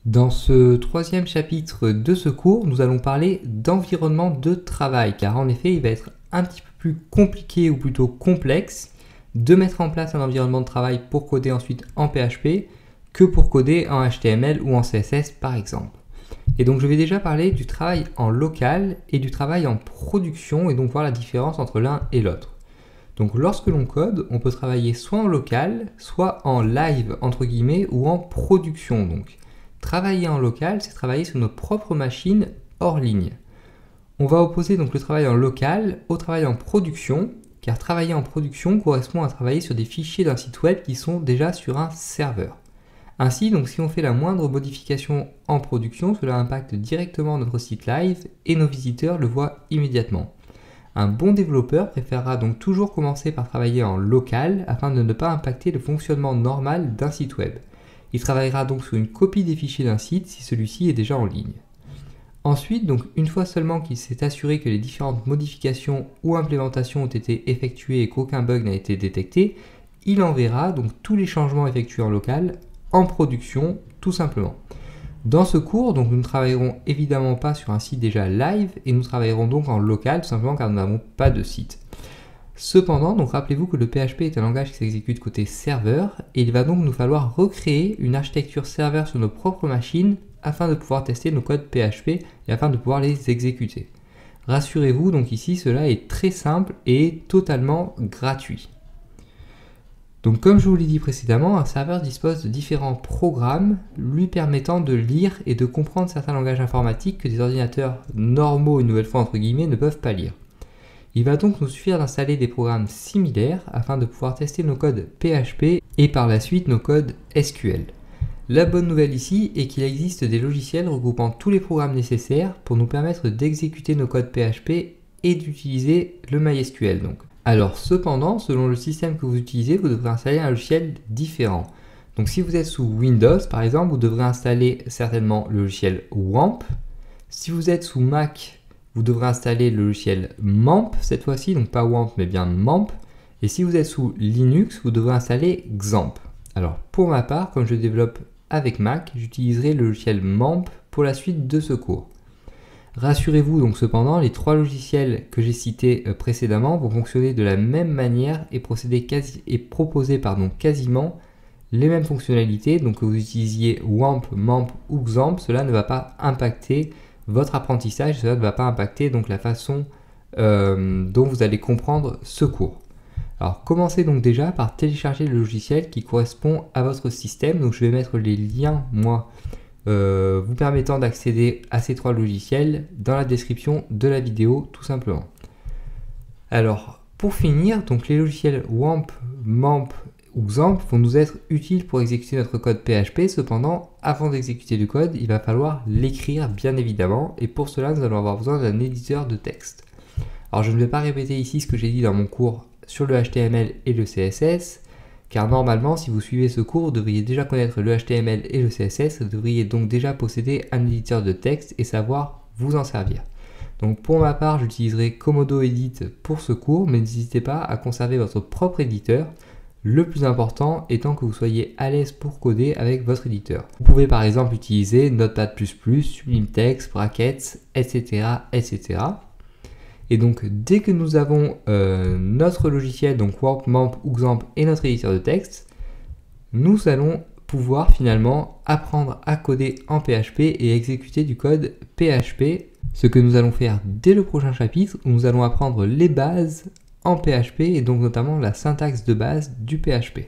Dans ce troisième chapitre de ce cours, nous allons parler d'environnement de travail, car en effet, il va être un petit peu plus compliqué ou plutôt complexe de mettre en place un environnement de travail pour coder ensuite en PHP que pour coder en HTML ou en CSS par exemple. Et donc je vais déjà parler du travail en local et du travail en production et donc voir la différence entre l'un et l'autre. Donc lorsque l'on code, on peut travailler soit en local, soit en live entre guillemets ou en production donc. Travailler en local, c'est travailler sur nos propres machines hors ligne. On va opposer donc le travail en local au travail en production, car travailler en production correspond à travailler sur des fichiers d'un site web qui sont déjà sur un serveur. Ainsi, donc, si on fait la moindre modification en production, cela impacte directement notre site live et nos visiteurs le voient immédiatement. Un bon développeur préférera donc toujours commencer par travailler en local afin de ne pas impacter le fonctionnement normal d'un site web. Il travaillera donc sur une copie des fichiers d'un site si celui-ci est déjà en ligne. Ensuite, donc, une fois seulement qu'il s'est assuré que les différentes modifications ou implémentations ont été effectuées et qu'aucun bug n'a été détecté, il enverra donc tous les changements effectués en local en production tout simplement. Dans ce cours, donc, nous ne travaillerons évidemment pas sur un site déjà live et nous travaillerons donc en local tout simplement car nous n'avons pas de site. Cependant, donc rappelez-vous que le PHP est un langage qui s'exécute côté serveur et il va donc nous falloir recréer une architecture serveur sur nos propres machines afin de pouvoir tester nos codes PHP et afin de pouvoir les exécuter. Rassurez-vous, donc ici cela est très simple et totalement gratuit. Donc comme je vous l'ai dit précédemment, un serveur dispose de différents programmes lui permettant de lire et de comprendre certains langages informatiques que des ordinateurs normaux, une nouvelle fois entre guillemets, ne peuvent pas lire. Il va donc nous suffire d'installer des programmes similaires afin de pouvoir tester nos codes PHP et par la suite nos codes SQL. La bonne nouvelle ici est qu'il existe des logiciels regroupant tous les programmes nécessaires pour nous permettre d'exécuter nos codes PHP et d'utiliser le MySQL donc. Alors cependant, selon le système que vous utilisez, vous devrez installer un logiciel différent. Donc si vous êtes sous Windows par exemple, vous devrez installer certainement le logiciel WAMP. Si vous êtes sous Mac, vous devrez installer le logiciel MAMP cette fois-ci, donc pas WAMP mais bien MAMP. Et si vous êtes sous Linux, vous devrez installer XAMPP. Alors pour ma part, comme je développe avec Mac, j'utiliserai le logiciel MAMP pour la suite de ce cours. Rassurez-vous donc cependant, les trois logiciels que j'ai cités précédemment vont fonctionner de la même manière et proposer quasiment les mêmes fonctionnalités. Donc que vous utilisiez WAMP, MAMP ou XAMPP, cela ne va pas impacter votre apprentissage, cela ne va pas impacter donc la façon dont vous allez comprendre ce cours. Alors commencez donc déjà par télécharger le logiciel qui correspond à votre système. Donc je vais mettre les liens moi vous permettant d'accéder à ces trois logiciels dans la description de la vidéo tout simplement. Alors pour finir, donc les logiciels WAMP, MAMP ou XAMPP vont nous être utiles pour exécuter notre code PHP. Cependant, avant d'exécuter du code, il va falloir l'écrire bien évidemment et pour cela nous allons avoir besoin d'un éditeur de texte. Alors je ne vais pas répéter ici ce que j'ai dit dans mon cours sur le HTML et le CSS, car normalement, si vous suivez ce cours, vous devriez déjà connaître le HTML et le CSS, vous devriez donc déjà posséder un éditeur de texte et savoir vous en servir. Donc pour ma part, j'utiliserai Komodo Edit pour ce cours, mais n'hésitez pas à conserver votre propre éditeur, le plus important étant que vous soyez à l'aise pour coder avec votre éditeur. Vous pouvez par exemple utiliser Notepad++, Sublime Text, Brackets, etc. etc. Et donc dès que nous avons notre logiciel, donc WAMP, MAMP ou XAMPP et notre éditeur de texte, nous allons pouvoir finalement apprendre à coder en PHP et exécuter du code PHP, ce que nous allons faire dès le prochain chapitre où nous allons apprendre les bases en PHP et donc notamment la syntaxe de base du PHP.